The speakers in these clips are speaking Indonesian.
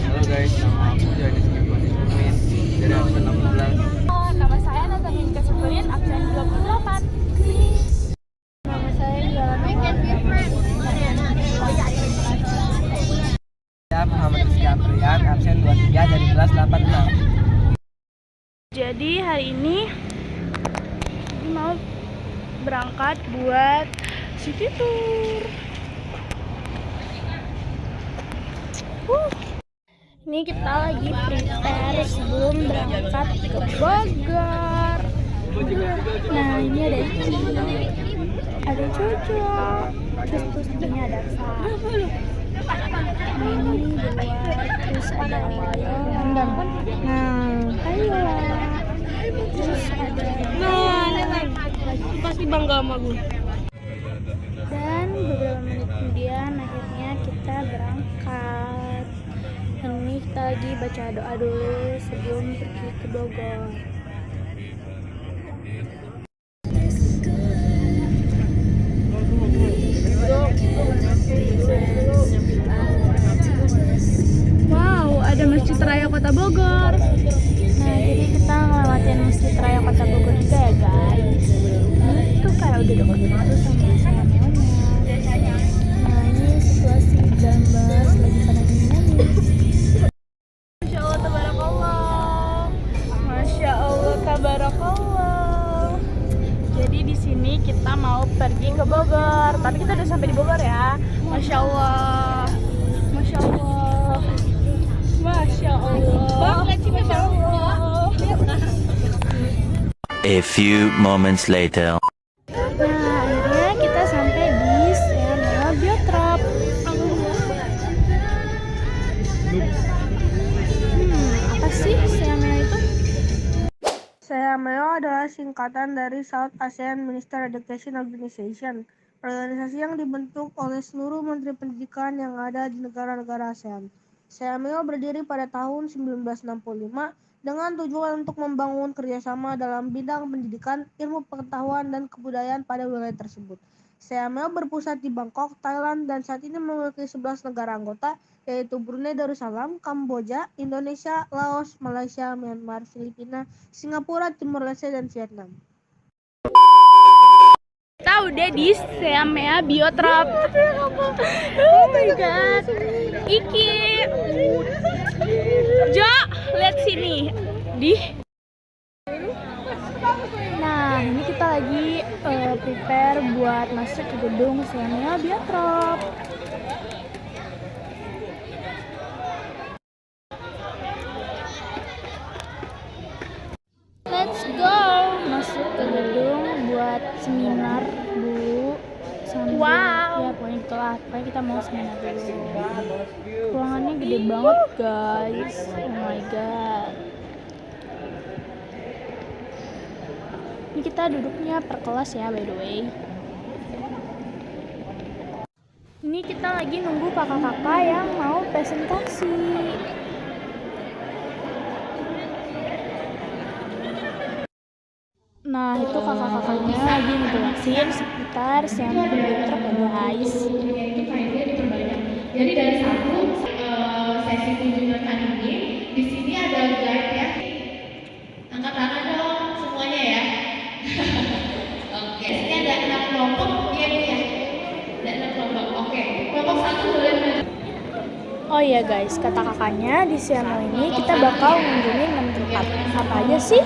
Halo guys, nama aku Janis Kevani Sumin dari absen 16. Nama saya Nathan Kesukurin, absen 28. Nama saya Saya Muhammad Rizky Aprian, absen 23 dari kelas 86. Jadi hari ini mau berangkat buat city tour. Ini kita lagi prepare sebelum berangkat ke Bogor. Nah ini ada Ici, ada Jojo, terus ini ada Sa. Nah ini di luar, terus ada Wayo. Nah, Ayola. Terus ada pasti bangga sama gue. Dan beberapa menit kemudian akhirnya kita berangkat. Ini kita lagi baca doa dulu sebelum pergi ke Bogor. Wow, ada Masjid Raya Kota Bogor. Nah, jadi kita ngelewatin Masjid Raya Kota Bogor juga ya guys. Ini tuh kayak udah deket gitu sama Sayameonya. Nah, ini situasi Jambas lagi pada nyanyi. Masya Allah, tabarakallah. Masya Allah, tabarakallah. Jadi di sini kita mau pergi ke Bogor, tapi kita udah sampai di Bogor ya. Masya Allah, Masya Allah, Masya Allah, Masya Allah. A few moments later. Nah, akhirnya kita sampai di Sayameonya Biotrop. Apa sih Sayameo itu? Sayameo adalah singkatan dari South Asian Minister Education Organization, organisasi yang dibentuk oleh seluruh menteri pendidikan yang ada di negara-negara ASEAN. Sayameo berdiri pada tahun 1965 dengan tujuan untuk membangun kerjasama dalam bidang pendidikan, ilmu pengetahuan, dan kebudayaan pada wilayah tersebut. Sayameo berpusat di Bangkok, Thailand, dan saat ini memiliki 11 negara anggota, yaitu Brunei Darussalam, Kamboja, Indonesia, Laos, Malaysia, Myanmar, Filipina, Singapura, Timor Leste, dan Vietnam. Kita udah di Sayameo Biotrop. Oh my god. Iki. Jo, lihat sini. Nah, ini kita lagi prepare buat masuk ke gedung Sayameo Biotrop. Let's go masuk ke gedung buat seminar dulu sambil ya pokoknya itulah, pokoknya kita mau seminar dulu. Ruangannya gede banget guys, oh my god. Ini kita duduknya per kelas ya by the way. Ini kita lagi nunggu kakak-kakak yang mau presentasi. Nah, itu kakak-kakaknya lagi ngejelasin seputar Sayameo Biotrop ya guys. Jadi dari sesi kunjungan kali ini, di sini ada guide ya. Angkat tangan dong semuanya ya. Oke, sini ada 6 kelompok ya Bu ya. Ada 6 kelompok. Oke, kelompok 1 boleh maju. Oh iya guys, kata kakaknya di channel ini kita bakal ngunjungin 6 tempat. Apa aja sih?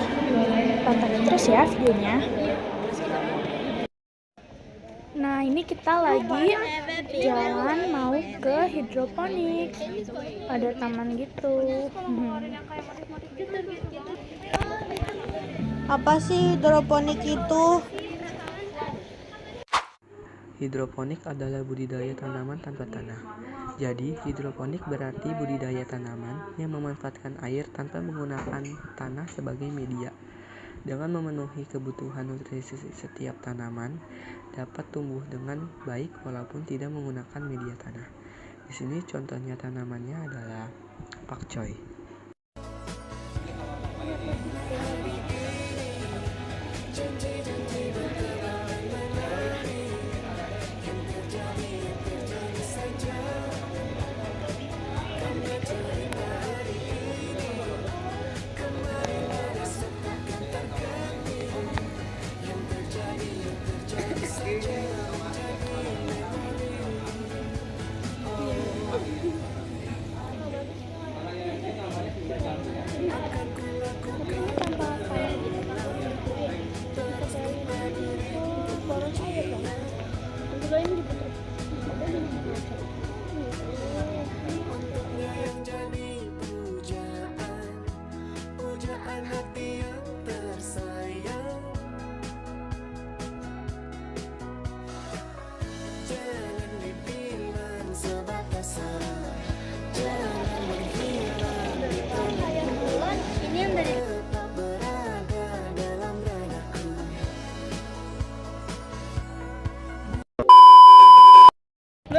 Tontonin terus ya videonya. Nah, ini kita lagi jalan mau ke hidroponik. Ada taman gitu. Apa sih hidroponik itu? Hidroponik adalah budidaya tanaman tanpa tanah. Jadi, hidroponik berarti budidaya tanaman yang memanfaatkan air tanpa menggunakan tanah sebagai media. Dengan memenuhi kebutuhan nutrisi setiap tanaman, dapat tumbuh dengan baik walaupun tidak menggunakan media tanah. Di sini contohnya tanamannya adalah pakcoy.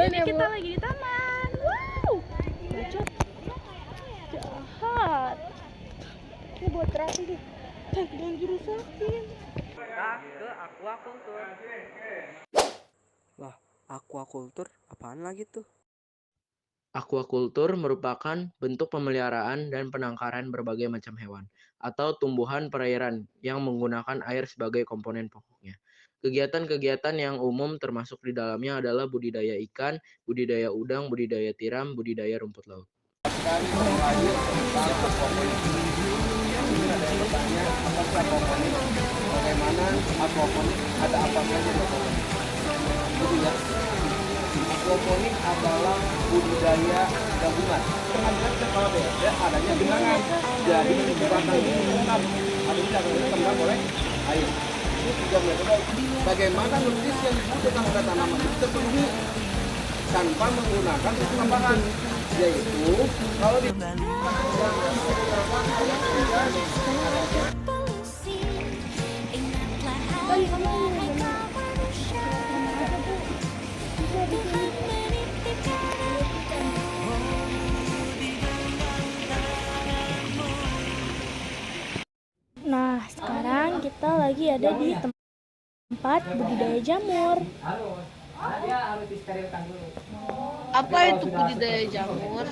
Ini kita lagi di taman. Wow, bacot, jahat. Ini buat terapi deh. Jangan dirusakin. Ke aquaculture. Lah, aquaculture apaan lagi tuh? Aquaculture merupakan bentuk pemeliharaan dan penangkaran berbagai macam hewan atau tumbuhan perairan yang menggunakan air sebagai komponen pokoknya. Kegiatan-kegiatan yang umum termasuk di dalamnya adalah budidaya ikan, budidaya udang, budidaya tiram, budidaya rumput laut. Bagaimana aquaponik, ada apa saja gitu ya. Aquaponik adalah budidaya gabungan. Kalau beda adanya genangan. Jadi menyebabkan genangan. Artinya terendam oleh air. Ini juga metode bagaimana nutrisi yang dibutuhkan pada tanaman itu terpenuhi tanpa menggunakan pupuk tambahan. Yaitu kalau di Nah, sekarang kita lagi ada di tempat budidaya jamur. Apa itu budidaya jamur?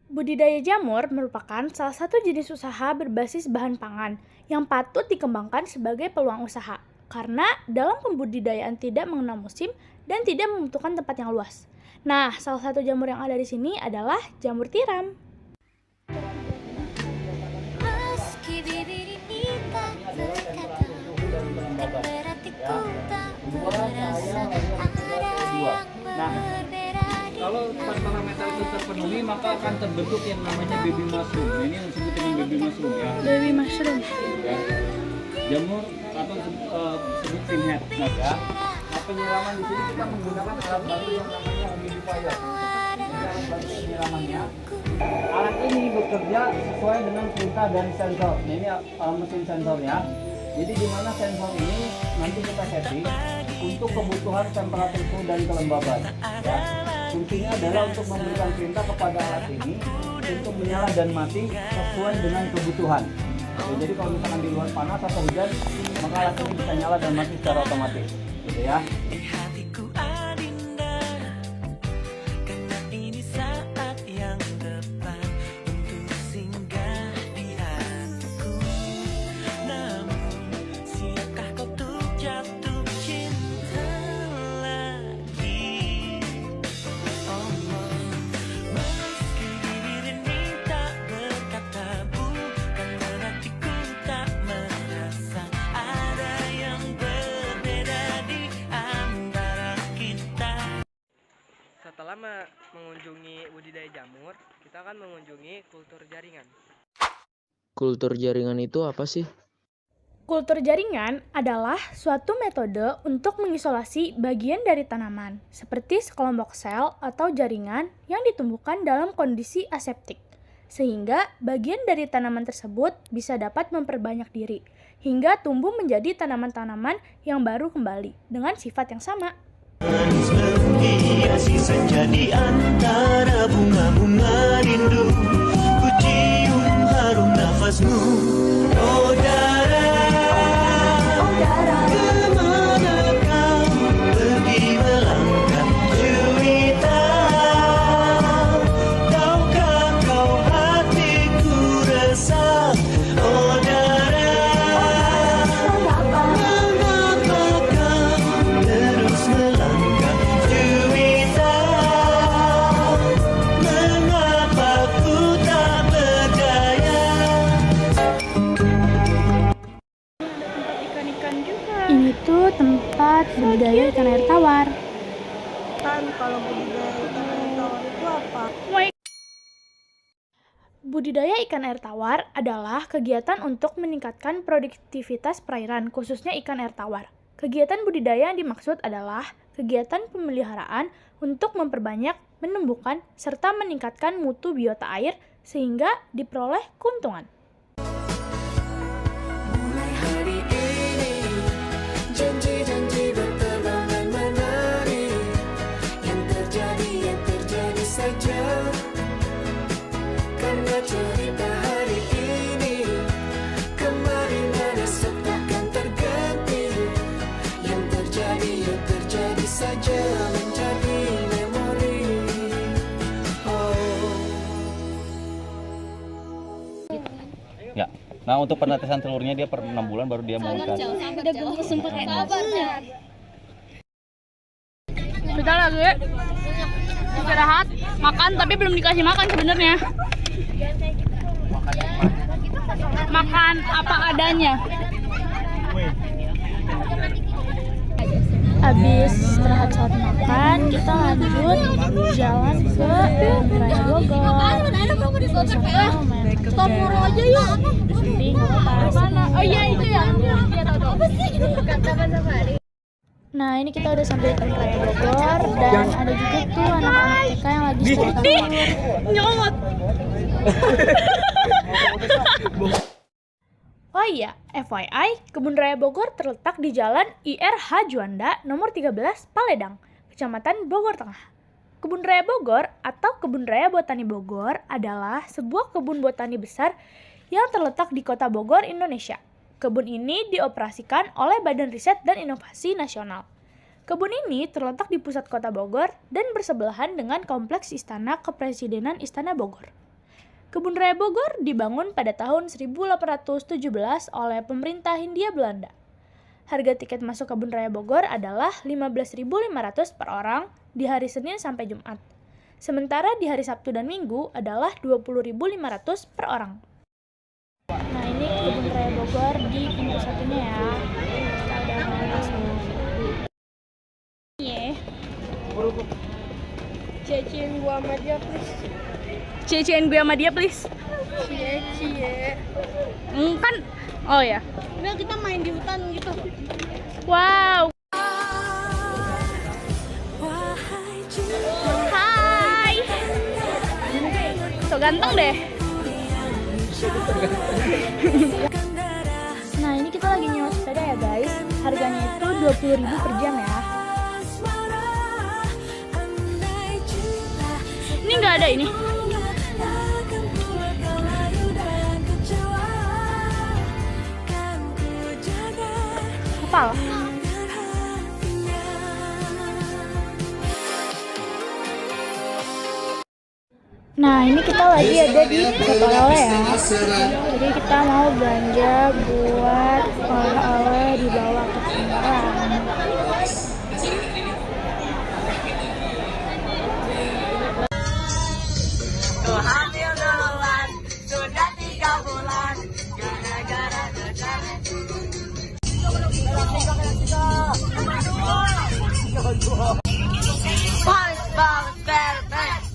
Budidaya jamur merupakan salah satu jenis usaha berbasis bahan pangan yang patut dikembangkan sebagai peluang usaha karena dalam pembudidayaan tidak mengenal musim dan tidak membutuhkan tempat yang luas. Nah, salah satu jamur yang ada di sini adalah jamur tiram. Meski bibir ini tak berkata, berarti ku tak merasa ada yang berbeda. Kalau parameter itu terpenuhi maka akan terbentuk yang namanya baby mushroom. Nah, ini yang disebut dengan baby mushroom ya. Baby mushroom. Ya. Jamur atau disebut pinhead. Nah, ya. Nah, penyiraman di sini kita menggunakan alat baru yang namanya humidifier. Ini alat baru penyiramannya. Alat ini bekerja sesuai dengan perintah dari sensor. Nah, ini mesin sensornya. Jadi di mana sensor ini nanti kita setting untuk kebutuhan temperatur suhu dan kelembaban. Ya. Fungsinya adalah untuk memberikan perintah kepada alat ini untuk menyala dan mati sesuai dengan kebutuhan. Oke, jadi kalau misalkan di luar panas atau hujan, maka alat ini bisa nyala dan mati secara otomatis. Gitu ya. mengunjungi budidaya jamur, kita akan mengunjungi kultur jaringan. Kultur jaringan itu apa sih? Kultur jaringan adalah suatu metode untuk mengisolasi bagian dari tanaman, seperti sekelompok sel atau jaringan yang ditumbuhkan dalam kondisi aseptik, sehingga bagian dari tanaman tersebut bisa dapat memperbanyak diri, hingga tumbuh menjadi tanaman-tanaman yang baru kembali dengan sifat yang sama. Menghiasi senja di antara bunga-bunga rindu, ku cium harum nafasmu, oh Dara, kemana kau pergi melangkah cerita, tahukah kau hatiku resah, oh Dara, mengapa kau terus melangkah cerita, mengapa ku tak berdaya. Ini tuh tempat budidaya ikan air tawar. Kan kalau budidaya ikan air tawar itu apa? Budidaya ikan air tawar adalah kegiatan untuk meningkatkan produktivitas perairan, khususnya ikan air tawar. Kegiatan budidaya yang dimaksud adalah kegiatan pemeliharaan untuk memperbanyak, menumbuhkan, serta meningkatkan mutu biota air sehingga diperoleh keuntungan. Mulai hari ini, janji-janji berterbangan menari, yang terjadi saja, karena cerita hari ini, kemarin dan esok takkan terganti, yang terjadi saja menjadi memori. Ya. Nah, untuk penetesan telurnya dia per 6 bulan baru dia mengangkat. Udah gemes sumpah kayak sabar. Kita lagi istirahat, makan tapi belum dikasih makan sebenarnya. Makan apa adanya. Habis istirahat saat makan, kita lanjut jalan ke Kebun Raya Bogor. Tomor aja yuk. Oh iya itu ya. Nah ini kita udah sampai di Kebun Raya Bogor dan ada juga tuh anak-anak TK yang lagi studi nyomot. Oh iya, FYI, Kebun Raya Bogor terletak di Jalan IR H. Juanda nomor 13 Paledang, Kecamatan Bogor Tengah. Kebun Raya Bogor atau Kebun Raya Botani Bogor adalah sebuah kebun botani besar yang terletak di Kota Bogor, Indonesia. Kebun ini dioperasikan oleh Badan Riset dan Inovasi Nasional. Kebun ini terletak di pusat Kota Bogor dan bersebelahan dengan Kompleks Istana Kepresidenan Istana Bogor. Kebun Raya Bogor dibangun pada tahun 1817 oleh pemerintah Hindia Belanda. Harga tiket masuk Kebun Raya Bogor adalah 15.500 per orang di hari Senin sampai Jumat. Sementara di hari Sabtu dan Minggu adalah 20.500 per orang. Nah ini Kebun Raya Bogor di pintu satunya ya. Kita udah mau masuk. Cecein gua sama dia please. Cecein gue sama dia please. Cie. Kan, oh ya. Udah kita main di hutan gitu. Wow. Hai. So ganteng deh. Nah ini kita lagi nyewa sepeda ya guys. Harganya itu 20.000 per jam ya. Ini nggak ada ini. Kapal. Nah ini kita lagi ada di pusat oleh-oleh ya. Jadi kita mau belanja buat oleh-oleh dibawa ke Tangerang. Hamil duluan, sudah 3 bulan, gara-gara kejaran. Balas,